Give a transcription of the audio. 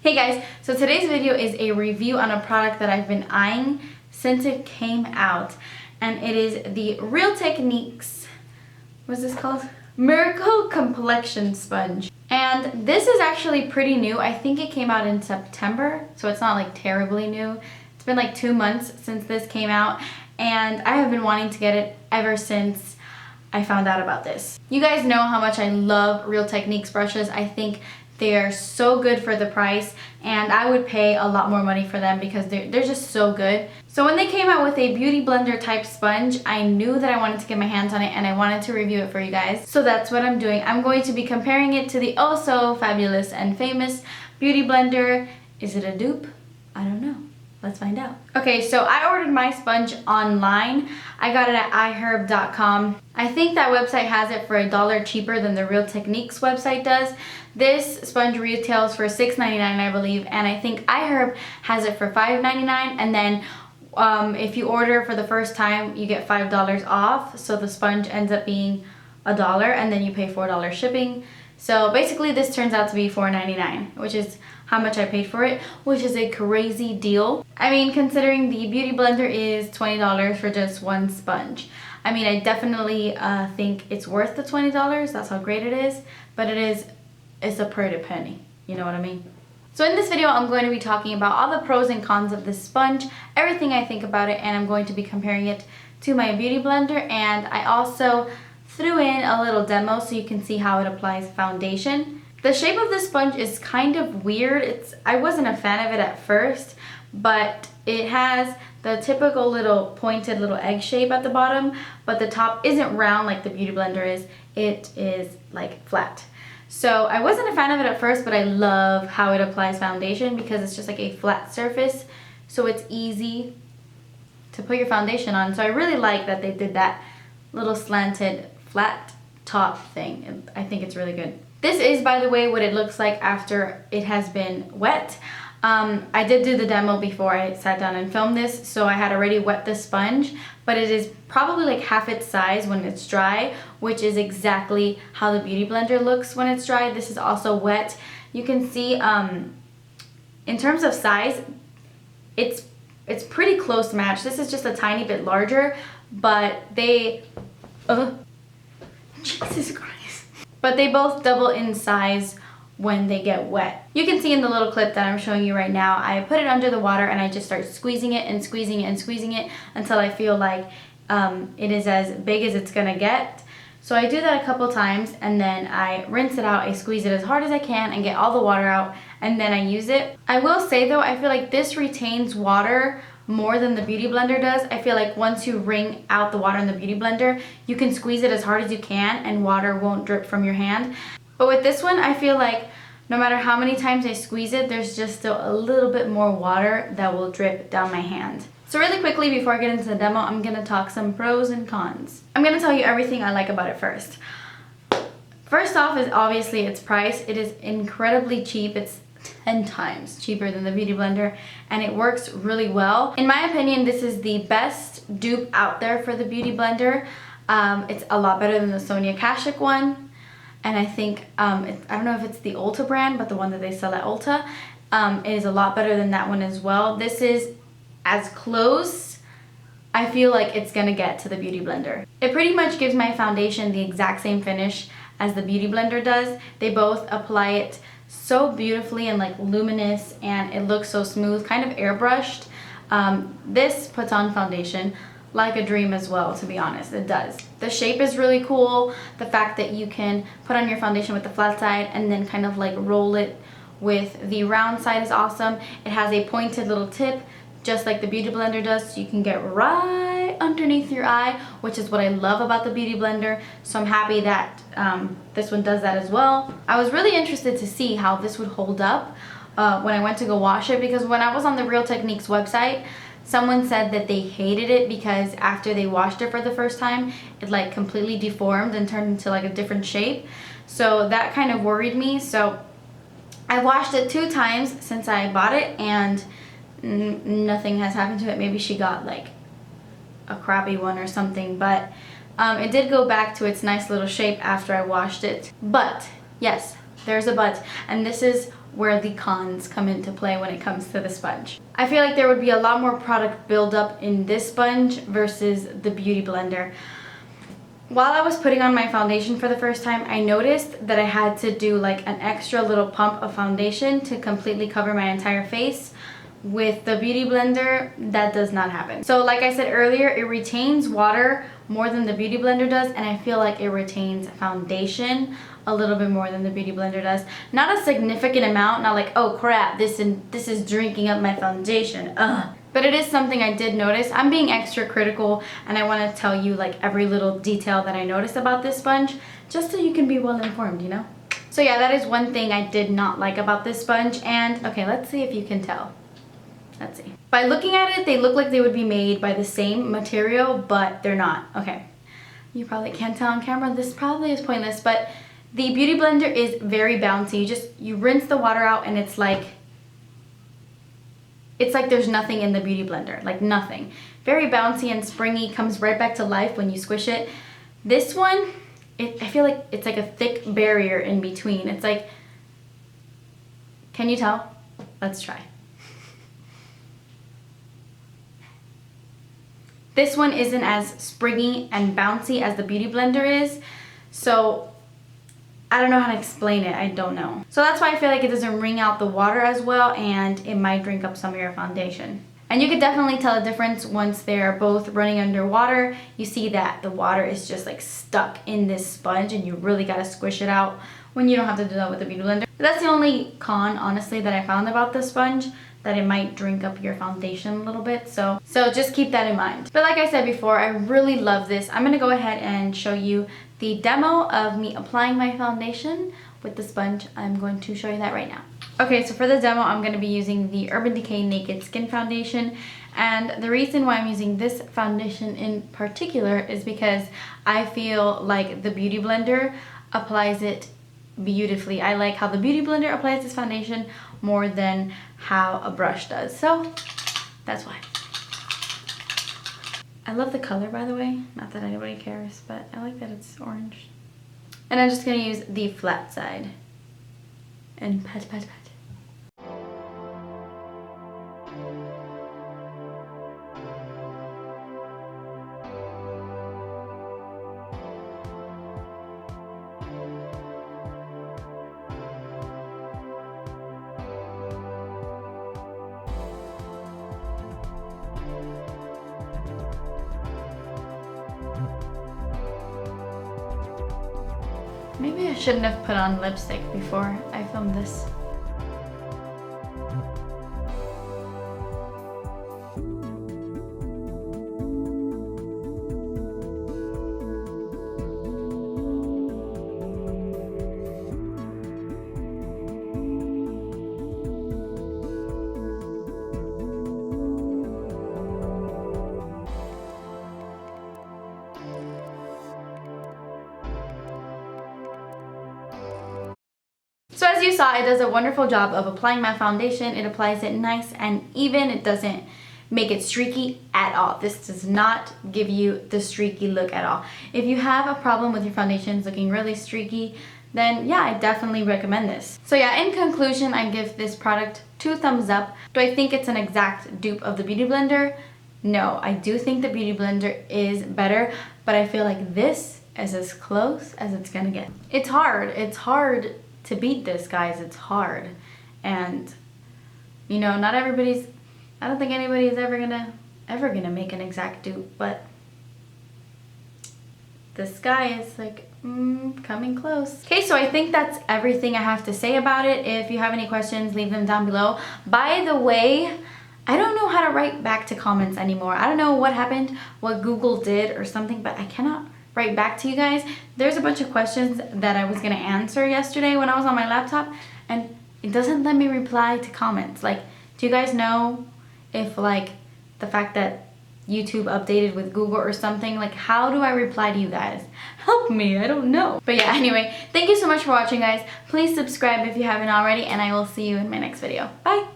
Hey guys, so today's video is a review on a product that I've been eyeing since it came out, and it is the Real Techniques, what's this called? Miracle Complexion Sponge. And this is actually pretty new. I think it came out in September, so it's not like terribly new. It's been like 2 months since this came out, and I have been wanting to get it ever since I found out about this. You guys know how much I love Real Techniques brushes. I think they are so good for the price, and I would pay a lot more money for them because they're just so good. So when they came out with a beauty blender type sponge, I knew that I wanted to get my hands on it and I wanted to review it for you guys. So that's what I'm doing. I'm going to be comparing it to the oh so fabulous and famous beauty blender. Is it a dupe? I don't know. Let's find out. Okay, so I ordered my sponge online. I got it at iherb.com. I think that website has it for $1 cheaper than the Real Techniques website does. This sponge retails for $6.99, I believe, and I think iHerb has it for $5.99, and then if you order for the first time, you get $5 off, so the sponge ends up being $1, and then you pay $4 shipping. So basically this turns out to be $4.99, which is how much I paid for it, which is a crazy deal. I mean, considering the beauty blender is $20 for just one sponge. I mean, I definitely think it's worth the $20. That's how great it is, but it's a pretty penny. You know what I mean? So in this video, I'm going to be talking about all the pros and cons of this sponge, everything I think about it, and I'm going to be comparing it to my beauty blender, and I also threw in a little demo so you can see how it applies foundation. The shape of this sponge is kind of weird. I wasn't a fan of it at first, but it has the typical little pointed little egg shape at the bottom, but the top isn't round like the beauty blender is. It is like flat. So I wasn't a fan of it at first, but I love how it applies foundation because it's just like a flat surface, so it's easy to put your foundation on. So I really like that they did that little slanted flat top thing. I think it's really good. This is, by the way, what it looks like after it has been wet. I did do the demo before I sat down and filmed this, so I had already wet the sponge, but it is probably like half its size when it's dry, which is exactly how the beauty blender looks when it's dry. This is also wet. You can see in terms of size, it's pretty close match. This is just a tiny bit larger, but Jesus Christ. But they both double in size when they get wet. You can see in the little clip that I'm showing you right now, I put it under the water and I just start squeezing it and squeezing it and squeezing it until I feel like it is as big as it's gonna get. So I do that a couple times and then I rinse it out. I squeeze it as hard as I can and get all the water out, and then I use it. I will say though, I feel like this retains water more than the beauty blender does. I feel like once you wring out the water in the beauty blender, you can squeeze it as hard as you can and water won't drip from your hand. But with this one, I feel like no matter how many times I squeeze it, there's just still a little bit more water that will drip down my hand. So really quickly, before I get into the demo, I'm gonna talk some pros and cons. I'm gonna tell you everything I like about it first. First off is obviously its price. It is incredibly cheap. It's 10 times cheaper than the beauty blender, and it works really well. In my opinion, this is the best dupe out there for the beauty blender. It's a lot better than the Sonia Kashuk one. And I think, I don't know if it's the Ulta brand, but the one that they sell at Ulta is a lot better than that one as well. This is as close, I feel like it's gonna get to the beauty blender. It pretty much gives my foundation the exact same finish as the beauty blender does. They both apply it so beautifully and like luminous, and it looks so smooth, kind of airbrushed. This puts on foundation like a dream as well, to be honest. It does. The shape is really cool. The fact that you can put on your foundation with the flat side and then kind of like roll it with the round side is awesome. It has a pointed little tip, just like the beauty blender does, so you can get right underneath your eye, which is what I love about the beauty blender. So I'm happy that this one does that as well. I was really interested to see how this would hold up when I went to go wash it, because when I was on the Real Techniques website, someone said that they hated it because after they washed it for the first time, it like completely deformed and turned into like a different shape. So that kind of worried me. So I washed it 2 times since I bought it, and nothing has happened to it. Maybe she got like a crappy one or something, but it did go back to its nice little shape after I washed it. But yes, there's a but, and this is where the cons come into play when it comes to the sponge. I feel like there would be a lot more product buildup in this sponge versus the Beauty Blender. While I was putting on my foundation for the first time, I noticed that I had to do like an extra little pump of foundation to completely cover my entire face. With the Beauty Blender, that does not happen. So like I said earlier, it retains water more than the Beauty Blender does, and I feel like it retains foundation a little bit more than the Beauty Blender does. Not a significant amount, not like, oh crap, this is drinking up my foundation, ugh. But it is something I did notice. I'm being extra critical, and I want to tell you like every little detail that I noticed about this sponge, just so you can be well informed, you know? So yeah, that is one thing I did not like about this sponge, and okay, let's see if you can tell. Let's see. By looking at it, they look like they would be made by the same material, but they're not. Okay, you probably can't tell on camera. This probably is pointless, but the Beauty Blender is very bouncy. You rinse the water out, and it's like there's nothing in the Beauty Blender, like nothing. Very bouncy and springy, comes right back to life when you squish it. This one, I feel like it's like a thick barrier in between. It's like, can you tell? Let's try. This one isn't as springy and bouncy as the Beauty Blender is, so I don't know how to explain it. I don't know. So that's why I feel like it doesn't wring out the water as well, and it might drink up some of your foundation. And you could definitely tell a difference once they're both running underwater. You see that the water is just like stuck in this sponge, and you really gotta squish it out when you don't have to do that with the Beauty Blender. But that's the only con, honestly, that I found about the sponge, that it might drink up your foundation a little bit. So just keep that in mind. But like I said before, I really love this. I'm gonna go ahead and show you the demo of me applying my foundation with the sponge. I'm going to show you that right now. Okay, so for the demo, I'm gonna be using the Urban Decay Naked Skin Foundation. And the reason why I'm using this foundation in particular is because I feel like the Beauty Blender applies it beautifully. I like how the Beauty Blender applies this foundation more than how a brush does. So that's why. I love the color, by the way. Not that anybody cares, but I like that it's orange. And I'm just gonna use the flat side and pat, pat, pat. Maybe I shouldn't have put on lipstick before I filmed this. So as you saw, it does a wonderful job of applying my foundation. It applies it nice and even. It doesn't make it streaky at all. This does not give you the streaky look at all. If you have a problem with your foundations looking really streaky, then yeah, I definitely recommend this. So yeah, in conclusion, I give this product 2 thumbs up. Do I think it's an exact dupe of the Beauty Blender? No, I do think the Beauty Blender is better, but I feel like this is as close as it's gonna get. It's hard to beat this, guys. It's hard. And you know, not everybody's, I don't think anybody's ever gonna make an exact dupe, but this guy is like coming close. Okay, so I think that's everything I have to say about it. If you have any questions, leave them down below. By the way, I don't know how to write back to comments anymore. I don't know what happened, what Google did or something, but I cannot write back to you guys. There's a bunch of questions that I was gonna answer yesterday when I was on my laptop, and it doesn't let me reply to comments. Like, do you guys know if like the fact that YouTube updated with Google or something, like how do I reply to you guys? Help me, I don't know. But yeah, anyway, thank you so much for watching, guys. Please subscribe if you haven't already, and I will see you in my next video. Bye.